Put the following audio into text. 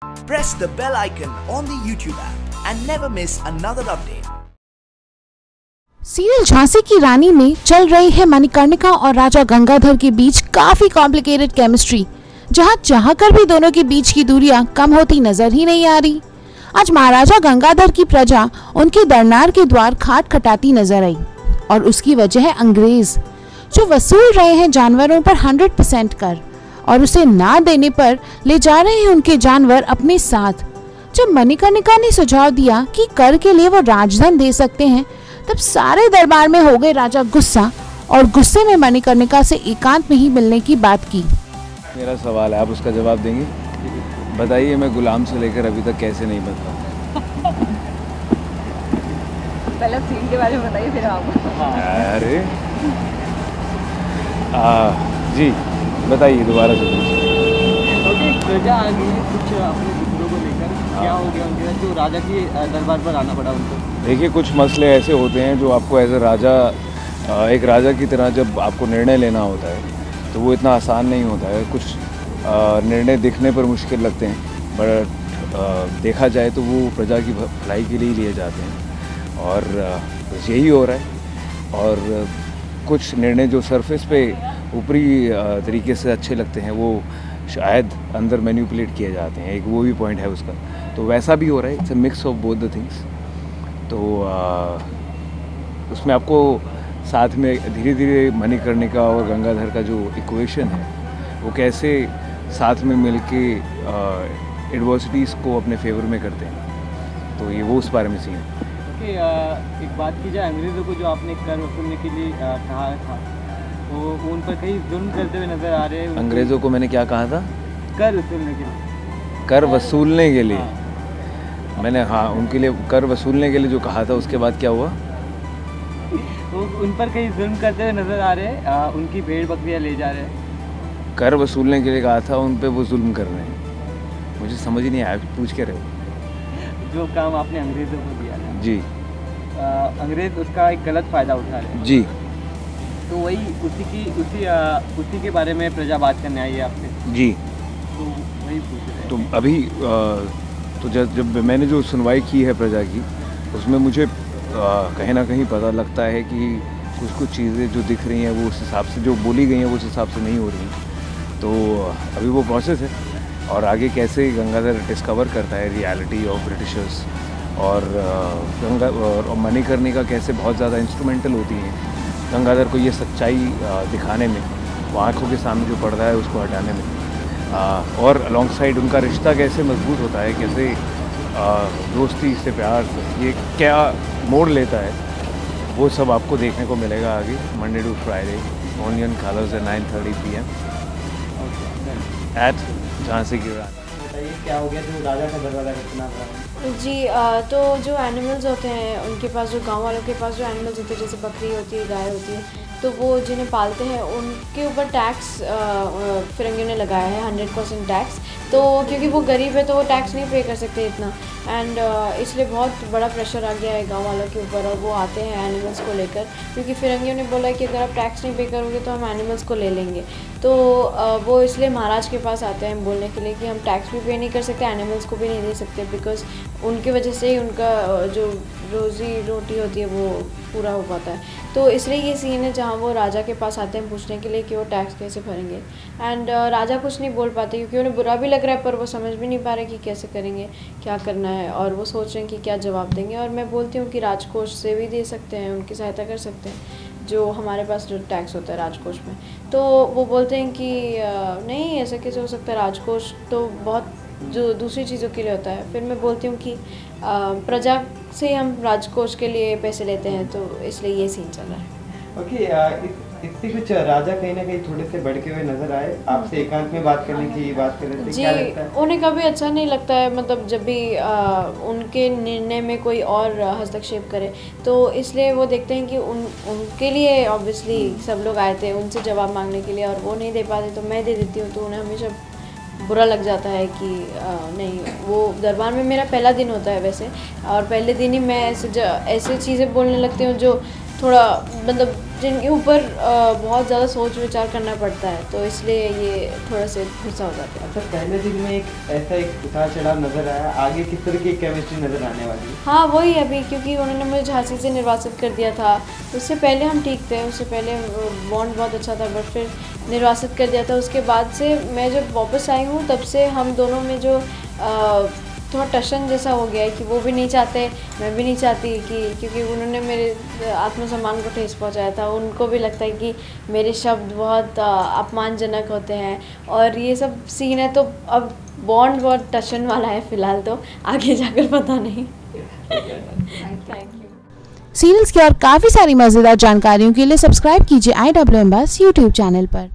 Press the bell icon on the YouTube app and never miss another update. Serial Jhansi ki रानी में चल रही है मणिकर्णिका और राजा गंगाधर के बीच काफी कॉम्प्लिकेटेड केमिस्ट्री, जहां चाहकर भी दोनों के बीच की दूरियां कम होती नजर ही नहीं आ रही। आज महाराजा गंगाधर की प्रजा उनके दरनार के द्वार खटखटाती नजर आई और उसकी वजह है अंग्रेज, जो वसूल रहे हैं जानवरों पर 100% कर और उसे ना देने पर ले जा रहे हैं उनके जानवर अपने साथ। जब मणिकर्णिका ने सुझाव दिया कि कर के लिए वो राजधन दे सकते हैं, तब सारे दरबार में हो गए राजा गुस्सा और गुस्से में मणिकर्णिका से एकांत में ही मिलने की बात की। मेरा सवाल है, आप उसका जवाब देंगे? बताइए, मैं गुलाम से लेकर अभी तक कैसे नहीं बदला? पहले सीन के बारे में बताइए फिर आप। अरे जी बताइए, दोबारा से ओके, प्रजा आ गई है कुछ अपने दुखों को लेकर, क्या हो गया उनके साथ जो राजा की दरबार पर आना पड़ा उनको? देखिए, कुछ मसले ऐसे होते हैं जो आपको एज ए राजा, एक राजा की तरह जब आपको निर्णय लेना होता है तो वो इतना आसान नहीं होता है। कुछ निर्णय दिखने पर मुश्किल लगते हैं, बट देखा जाए तो वो प्रजा की भलाई के लिए लिए जाते हैं और बस यही हो रहा है। और कुछ निर्णय जो सरफेस पे ऊपरी तरीके से अच्छे लगते हैं वो शायद अंदर मैनिपुलेट किए जाते हैं, एक वो भी पॉइंट है उसका। तो वैसा भी हो रहा है, it's a mix of both the things. तो उसमें आपको साथ में धीरे धीरे मणिकर्णिका और गंगाधर का जो इक्वेशन है वो कैसे साथ में मिलके एडवर्सिटीज़ को अपने फेवर में करते हैं, तो ये वो उस बारे में सीन है। ओके, एक बात की जाए, अंग्रेज़ों को जो आपने कर वसूलने के लिए कहा था, वो उन पर कहीं जुल्म करते हुए नजर आ रहे हैं। अंग्रेज़ों को मैंने क्या कहा था? कर वसूलने के लिए। कर वसूलने के लिए? हाँ। मैंने उनके लिए कर वसूलने के लिए जो कहा था, उसके बाद क्या हुआ? वो उन पर कहीं जुल्म करते हुए नजर आ रहे हैं, उनकी भेड़ बकरियां ले जा रहे हैं। कर वसूलने के लिए कहा था, उन पे वो जुल्म कर रहे हैं। मुझे समझ ही नहीं आया, पूछ के रहे हो। जो काम आपने अंग्रेज़ों को दिया था जी, अंग्रेज़ उसका एक गलत फ़ायदा उठा रहे हैं जी। तो वही उसी के बारे में प्रजा बात करने आई है आपसे। जी, तो वही पूछ रहे हैं। तो अभी तो जब मैंने जो सुनवाई की है प्रजा की, उसमें मुझे कहीं ना कहीं पता लगता है कि कुछ चीज़ें जो दिख रही हैं वो उस हिसाब से, जो बोली गई हैं वो उस हिसाब से नहीं हो रही हैं। तो अभी वो प्रोसेस है और आगे कैसे गंगाधर डिस्कवर करता है रियलिटी ऑफ ब्रिटिशर्स और मणिकर्णिका कैसे बहुत ज़्यादा इंस्ट्रूमेंटल होती हैं गंगाधर को ये सच्चाई दिखाने में, वो आँखों के सामने जो पर्दा है उसको हटाने में, और अलॉन्गसाइड उनका रिश्ता कैसे मजबूत होता है, कैसे दोस्ती से प्यार से ये क्या मोड़ लेता है, वो सब आपको देखने को मिलेगा आगे Monday to Friday only on Colors at 9:30 PM at Jhansi ki Rani. बताइए क्या हो गया जो राजा का दरबार कितना बड़ा? जी, तो जो एनिमल्स होते हैं उनके पास, जो गांव वालों के पास जो एनिमल्स होते हैं, जैसे बकरी होती है, गाय होती है, तो वो जिन्हें पालते हैं उनके ऊपर टैक्स फिरंगियों ने लगाया है, 100% टैक्स। तो क्योंकि वो गरीब है तो वो टैक्स नहीं पे कर सकते इतना, एंड इसलिए बहुत बड़ा प्रेशर आ गया है गांव वालों के ऊपर और वो आते हैं एनिमल्स को लेकर, क्योंकि फिरंगियों ने बोला कि अगर आप टैक्स नहीं पे करोगे तो हम एनिमल्स को ले लेंगे। तो वो इसलिए महाराज के पास आते हैं बोलने के लिए कि हम टैक्स भी पे नहीं कर सकते, एनिमल्स को भी नहीं दे सकते, बिकॉज उनकी वजह से ही उनका जो रोज़ी रोटी होती है वो पूरा हो पाता है। तो इसलिए ये सीन है जहाँ वो राजा के पास आते हैं पूछने के लिए कि वो टैक्स कैसे भरेंगे, एंड राजा कुछ नहीं बोल पाते क्योंकि उन्हें बुरा भी लग रहा है, पर वो समझ भी नहीं पा रहे कि कैसे करेंगे, क्या करना है, और वो सोच रहे हैं कि क्या जवाब देंगे। और मैं बोलती हूँ कि राजकोष से भी दे सकते हैं, उनकी सहायता कर सकते हैं, जो हमारे पास जो टैक्स होता है राजकोष में। तो वो बोलते हैं कि नहीं, ऐसा कैसे हो सकता है, राजकोष तो बहुत जो दूसरी चीज़ों के लिए होता है। फिर मैं बोलती हूँ कि प्रजा से हम राजकोष के लिए पैसे लेते हैं, तो इसलिए ये सीन चल रहा है। ओके, इससे कुछ राजा कहीं ना कहीं थोड़े से भड़के हुए नजर आए, आपसे एकांत में बात करने की बात कर रहे थे, क्या लगता है? उन्हें कभी अच्छा नहीं लगता है, मतलब जब भी उनके निर्णय में कोई और हस्तक्षेप करे, तो इसलिए वो देखते हैं कि उनके लिए ऑब्वियसली सब लोग आए थे उनसे जवाब मांगने के लिए, और वो नहीं दे पाते तो मैं दे देती हूँ, तो उन्हें हमेशा बुरा लग जाता है कि नहीं, वो दरबार में मेरा पहला दिन होता है वैसे, और पहले दिन ही मैं ऐसे चीज़ें बोलने लगती हूँ जो थोड़ा मतलब जिनके ऊपर बहुत ज़्यादा सोच विचार करना पड़ता है, तो इसलिए ये थोड़ा से गुस्सा हो जाते हैं। अच्छा, पहले दिन में एक उतार चढ़ाव नज़र आया, आगे किस तरह की केमिस्ट्री नज़र आने वाली है? हाँ वही अभी, क्योंकि उन्होंने मुझे झांसी से निर्वासित कर दिया था, उससे पहले हम ठीक थे, उससे पहले बॉन्ड बहुत अच्छा था, बट फिर निर्वासित कर दिया था। उसके बाद से मैं जब वापस आई हूँ तब से हम दोनों में जो थोड़ा टशन जैसा हो गया है कि वो भी नहीं चाहते, मैं भी नहीं चाहती, कि क्योंकि उन्होंने मेरे आत्मसम्मान को ठेस पहुंचाया था। उनको भी लगता है कि मेरे शब्द बहुत अपमानजनक होते हैं और ये सब सीन है, तो अब बॉन्ड बहुत टशन वाला है फ़िलहाल, तो आगे जाकर पता नहीं। Thank you. सीरियल्स की और काफ़ी सारी मज़ेदार जानकारियों के लिए सब्सक्राइब कीजिए IWM बस यूट्यूब चैनल पर।